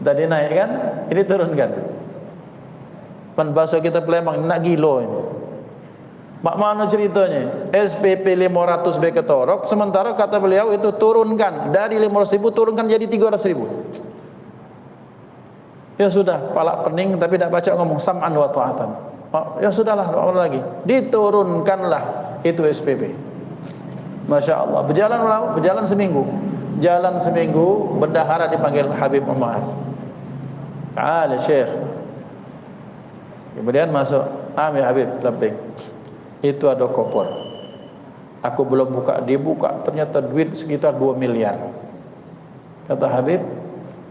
Speaker 1: Tadi naik kan, ini turunkan. Pan bahasa kita Palembang nak gilo ini. Mak mana ceritanya? SPP 500 B ketorok, sementara kata beliau itu turunkan dari 500.000 turunkan jadi 300.000. Ya sudah, palak pening tapi tidak baca ngomong sam'an wa ta'atan. Ya sudahlah, apa lagi? Diturunkanlah itu SPP. Masya Allah. Berjalan seminggu. Jalan seminggu, bendahara dipanggil Habib Umar. Ta'ala Syekh. Kemudian masuk, ya Habib, labbaik. Itu ada kopor. Aku belum buka, dibuka, ternyata duit sekitar 2 miliar. Kata Habib,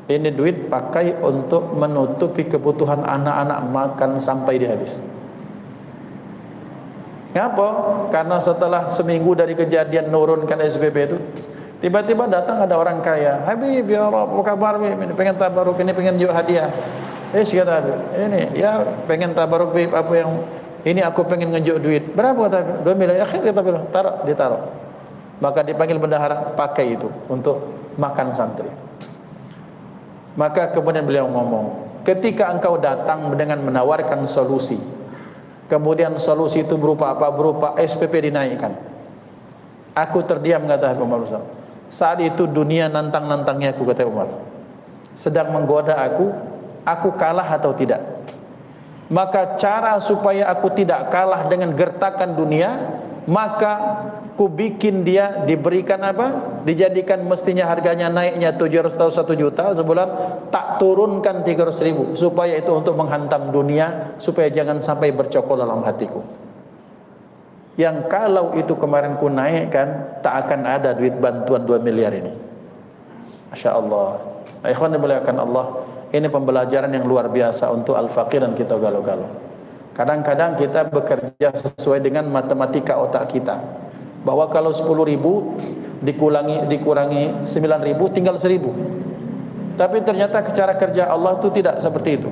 Speaker 1: ini duit pakai untuk menutupi kebutuhan anak-anak makan sampai dia habis. Ngapa? Karena setelah seminggu dari kejadian nurunkan SPP itu, tiba-tiba datang ada orang kaya. Habib, ya Allah, apa kabar? Ini pengen tabaruk, ini pengen juga hadiah. Kata Habib, ini ya pengen tabaruk, apa yang ini aku pengen ngejuk duit. Berapa kata? 2 miliar. Akhir kita bilang, ditaruh. Maka dipanggil bendahara, pakai itu untuk makan santri. Maka kemudian beliau ngomong, ketika engkau datang dengan menawarkan solusi, kemudian solusi itu berupa apa? Berupa SPP dinaikkan. Aku terdiam, kata Umar. Saat itu dunia nantang-nantangnya aku, kata Umar. Sedang menggoda aku kalah atau tidak. Maka cara supaya aku tidak kalah dengan gertakan dunia, maka ku bikin dia diberikan apa? Dijadikan mestinya harganya naiknya 700 atau 1 juta sebulan, tak turunkan 300.000 supaya itu untuk menghantam dunia, supaya jangan sampai bercokol dalam hatiku. Yang kalau itu kemarin ku naikkan, tak akan ada duit bantuan 2 miliar ini. Masya Allah. Ikhwan dimuliakan Allah. Ini pembelajaran yang luar biasa untuk al-faqir dan kita galau-galau. Kadang-kadang kita bekerja sesuai dengan matematika otak kita. Bahwa kalau 10.000 dikurangi 9.000 tinggal 1.000. Tapi ternyata cara kerja Allah itu tidak seperti itu.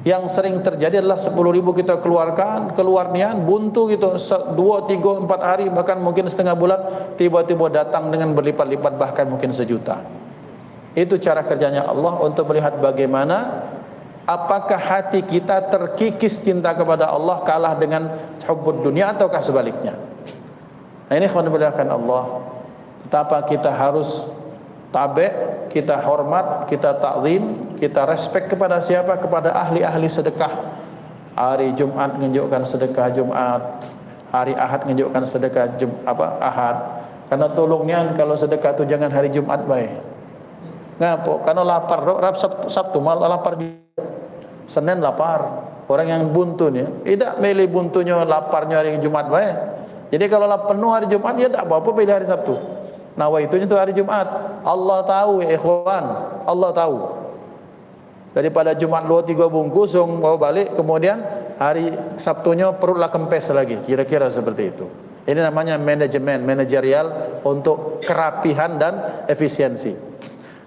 Speaker 1: Yang sering terjadi adalah 10.000 kita keluarkan, keluar nian, buntu gitu 2, 3, 4 hari, bahkan mungkin setengah bulan, tiba-tiba datang dengan berlipat-lipat, bahkan mungkin 1 juta. Itu cara kerjanya Allah untuk melihat bagaimana apakah hati kita terkikis cinta kepada Allah kalah dengan hubbud dunia ataukah sebaliknya. Nah ini khonibulahkan Allah, betapa kita harus tabe, kita hormat, kita ta'zim, kita respect kepada siapa? Kepada ahli-ahli sedekah. Hari Jumat menunjukkan sedekah Jumat, hari Ahad menunjukkan sedekah Ahad. Karena tolongnya kalau sedekah itu jangan hari Jumat baik. Ngapo? Karena lapar, Sabtu malah lapar, Senin lapar. Orang yang buntunya, tidak milih buntunya laparnya hari Jumat baik. Jadi kalau penuh hari Jumat, ya tak apa-apa pilih hari Sabtu. Nawaitunya itu hari Jumat. Allah tahu ya ikhwan, Allah tahu. Daripada Jumat 2-3 bungkus bawa balik, kemudian hari Sabtunya perutlah kempes lagi. Kira-kira seperti itu. Ini namanya manajemen, manajerial untuk kerapihan dan efisiensi.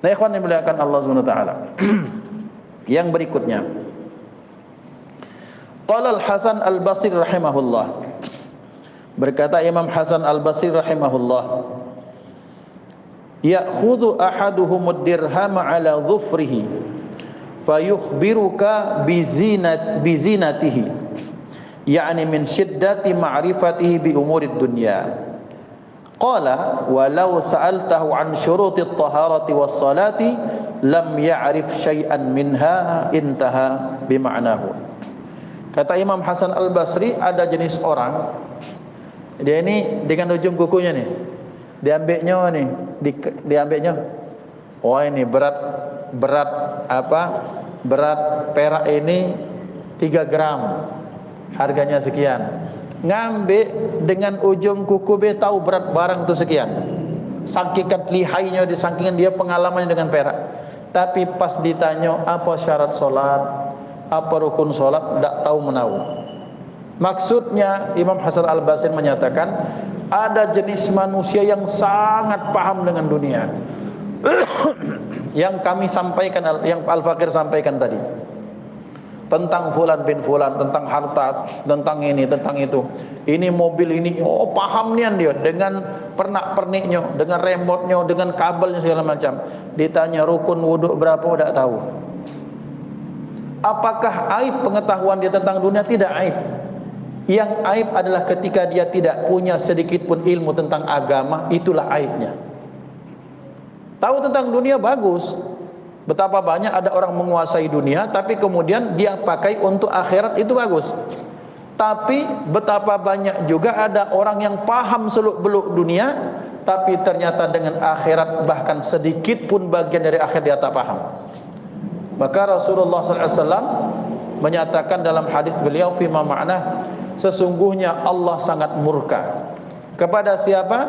Speaker 1: Nah ikhwan yang dimuliakan Allah Subhanahu wa taala. Yang berikutnya. Qala Al-Hasan Al-Basri rahimahullah. Berkata Imam Hasan Al-Basri rahimahullah, ya'khudhu ahaduhumud dirham 'ala dhufrihi fayukhbiruka bizinatihi, ya'ni min shiddati ma'rifatihi bi umurid dunya. Qala walau sa'altahu an syurutit taharati was salati lam ya'rif syai'an minha intaha bima'nahu. Kata Imam Hasan Al-Basri, ada jenis orang, dia ini dengan ujung kukunya nih, diambilnya, wah ini berat perak ini 3 gram, harganya sekian. Ngambil dengan ujung kuku be tahu berat barang itu sekian. Sakingan lihainya, disangkingan dia pengalamannya dengan perak. Tapi pas ditanya apa syarat solat, apa rukun solat, tidak tahu menahu. Maksudnya Imam Hasan Al-Basri menyatakan ada jenis manusia yang sangat paham dengan dunia. Yang kami sampaikan, yang Al-Fakir sampaikan tadi. tentang fulan bin fulan, tentang harta, tentang ini, tentang itu. Ini mobil ini, oh paham nian dia dengan pernak-perniknya, dengan remote-nya, dengan kabelnya segala macam. Ditanya rukun wuduk berapa tidak tahu. Apakah aib pengetahuan dia tentang dunia? Tidak aib. Yang aib adalah ketika dia tidak punya sedikit pun ilmu tentang agama, itulah aibnya. Tahu tentang dunia bagus. Betapa banyak ada orang menguasai dunia tapi kemudian dia pakai untuk akhirat, itu bagus. Tapi betapa banyak juga ada orang yang paham seluk-beluk dunia tapi ternyata dengan akhirat bahkan sedikit pun bagian dari akhirat dia tak paham. Maka Rasulullah SAW menyatakan dalam hadis beliau fima ma'na, sesungguhnya Allah sangat murka kepada siapa?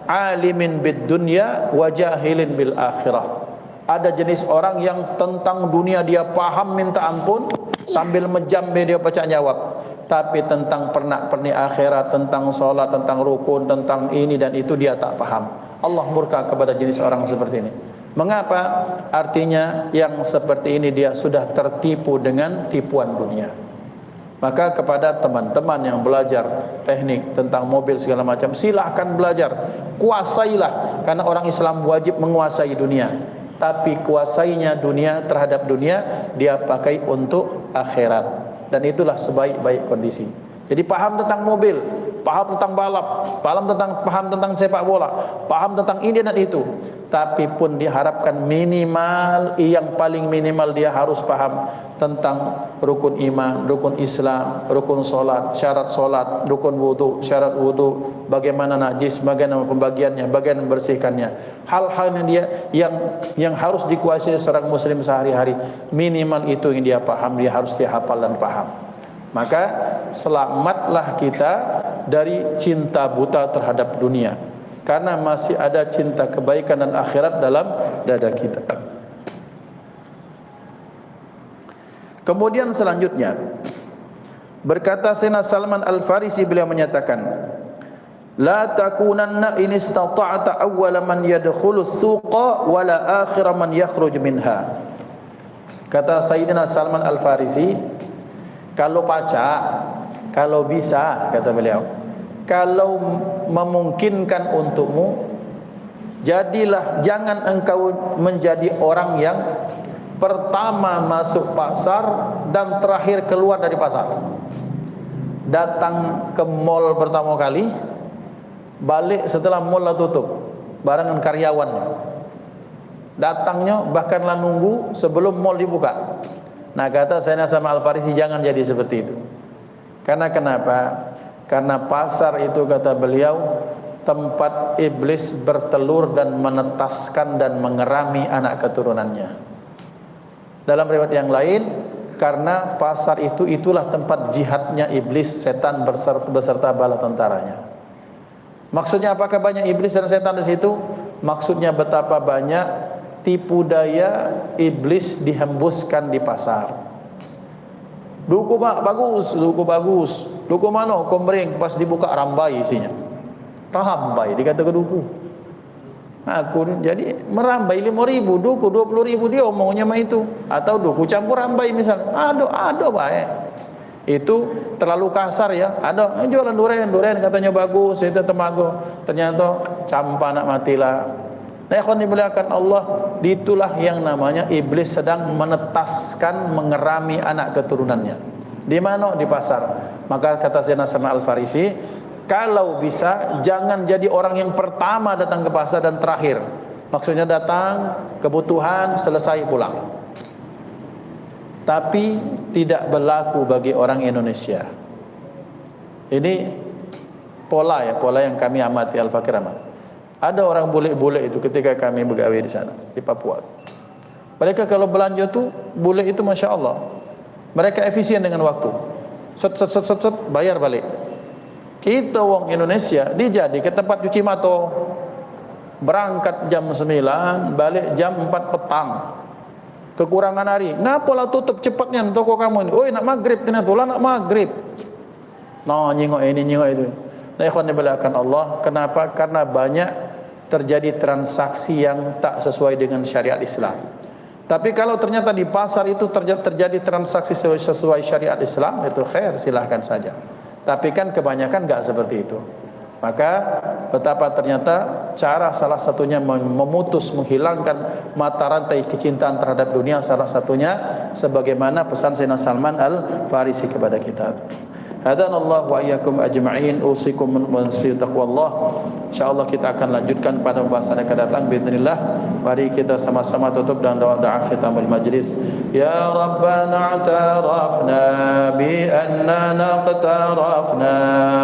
Speaker 1: Alimin bid dunya wa jahilin bil akhirah. Ada jenis orang yang tentang dunia dia paham minta ampun, sambil menjambe dia baca jawab, tapi tentang pernak-pernik akhirat, tentang solat, tentang rukun, tentang ini dan itu dia tak paham. Allah murka kepada jenis orang seperti ini. Mengapa? Artinya yang seperti ini dia sudah tertipu dengan tipuan dunia. Maka kepada teman-teman yang belajar teknik tentang mobil segala macam, silahkan belajar, kuasailah, karena orang Islam wajib menguasai dunia. Tapi kuasainya dunia terhadap dunia dia pakai untuk akhirat, dan itulah sebaik-baik kondisi. Jadi paham tentang mobil, paham tentang balap, paham tentang sepak bola, paham tentang ini dan itu, tapi pun diharapkan minimal, yang paling minimal dia harus paham tentang rukun iman, rukun Islam, rukun solat, syarat solat, rukun wudu, syarat wudu, bagaimana najis, bagaimana pembagiannya, bagaimana membersihkannya. Hal-hal yang harus dikuasai seorang muslim sehari-hari, minimal itu yang dia paham, dia harus dia hafal dan paham. Maka selamatlah kita dari cinta buta terhadap dunia, karena masih ada cinta kebaikan dan akhirat dalam dada kita. Kemudian selanjutnya berkata Sayyidina Salman Al-Farisi, beliau menyatakan, la takunanna in istata'ta awwala man yadkhulu as-suqa wa la akhira man yakhruj minha. Kata Sayyidina Salman Al-Farisi, kalau pacak, kalau bisa, kata beliau, kalau memungkinkan untukmu, jadilah, jangan engkau menjadi orang yang pertama masuk pasar dan terakhir keluar dari pasar. Datang ke mall pertama kali, balik setelah mall lah tutup, barengan karyawannya. Datangnya bahkanlah nunggu sebelum mall dibuka. Nah, kata Sayyidina Salman Al-Farisi, jangan jadi seperti itu. Karena kenapa? Karena pasar itu, kata beliau, tempat iblis bertelur dan menetaskan dan mengerami anak keturunannya. Dalam riwayat yang lain, karena pasar itu itulah tempat jihadnya iblis, setan beserta bala tentaranya. Maksudnya apakah banyak iblis dan setan di situ? Maksudnya betapa banyak tipu daya iblis dihembuskan di pasar. Duku bagus, duku bagus. Duku mana? Komering. Pas dibuka rambai isinya. Rambai dikata ke duku. Aku jadi merambai 5.000, duku 20.000, dia omongnya mah itu. Atau duku campur rambai misalnya. Aduh baik. Itu terlalu kasar ya. Ada jualan durian katanya bagus, itu temago. Ternyata campa nak matilah. Nah, ikhwan dimuliakan Allah, itulah yang namanya iblis sedang menetaskan, mengerami anak keturunannya. Di mana? Di pasar. Maka kata Sayyidina Salman Al-Farisi, kalau bisa jangan jadi orang yang pertama datang ke pasar dan terakhir. Maksudnya datang, kebutuhan, selesai pulang. Tapi tidak berlaku bagi orang Indonesia. Ini pola yang kami amati, Al-Fakir Ahmad. Ada orang bule-bule itu ketika kami begawe di sana, di Papua. Mereka kalau belanja tuh, bule itu Masya Allah, mereka efisien dengan waktu. Set, bayar balik. Kita wong Indonesia dijadi ke tempat cuci mata, berangkat jam 9, balik jam 4 petang. Kekurangan hari. Ngapa lah tutup cepatnya toko kamu ini? Oi, nak maghrib ternyata lah, nak maghrib. No, nyingok ini, nyingok itu. Nah, ikhwan dimuliakan Allah, kenapa? Karena banyak terjadi transaksi yang tak sesuai dengan syariat Islam. Tapi kalau ternyata di pasar itu terjadi transaksi sesuai syariat Islam, itu khair, silahkan saja. Tapi kan kebanyakan enggak seperti itu. Maka betapa ternyata cara salah satunya memutus, menghilangkan mata rantai kecintaan terhadap dunia, salah satunya sebagaimana pesan Sayyidina Salman Al-Farisi kepada kita. Hadanallahu wa iyyakum ajma'in, usikum wa nasihi taqwallah. Insyaallah kita akan lanjutkan pada pembahasan yang akan datang باذنillah. Mari kita sama-sama tutup dengan doa khitamul majlis. Ya Rabbana a'tarafna bi annana qtarafna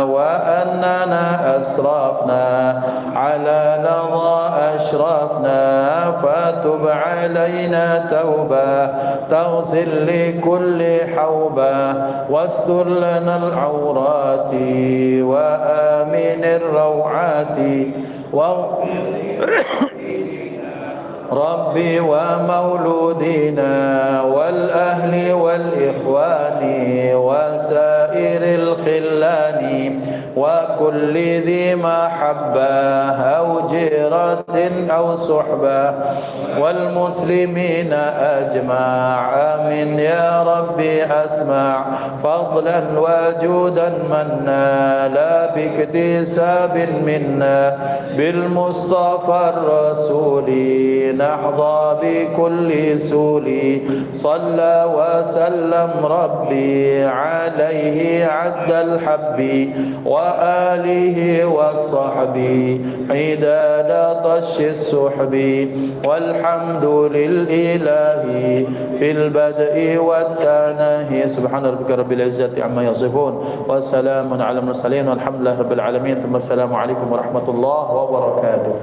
Speaker 1: wa annana asrafna ala ladha ashrafna fatub alaina tauba taghsil li kulli hauba wastur lana العورات وآمن الروعات ربي ومولودنا والأهل والإخوان وسائر الخلان وكل ذي محبة أو جيرة أو صحبة والمسلمين أجمع آمين يا ربي أسمع فضلا وجودا منا لا باكتساب منا بالمصطفى الرسول نحظى بكل سول صلى وسلم ربي عليه عد الحب وآله والصحب عداد طش السحب والحمد للإله في البدء والتناهي سبحان ربك رب العزة عما يصفون والسلام على المرسلين والحمد لله رب العالمين ثم السلام عليكم ورحمة الله وبركاته.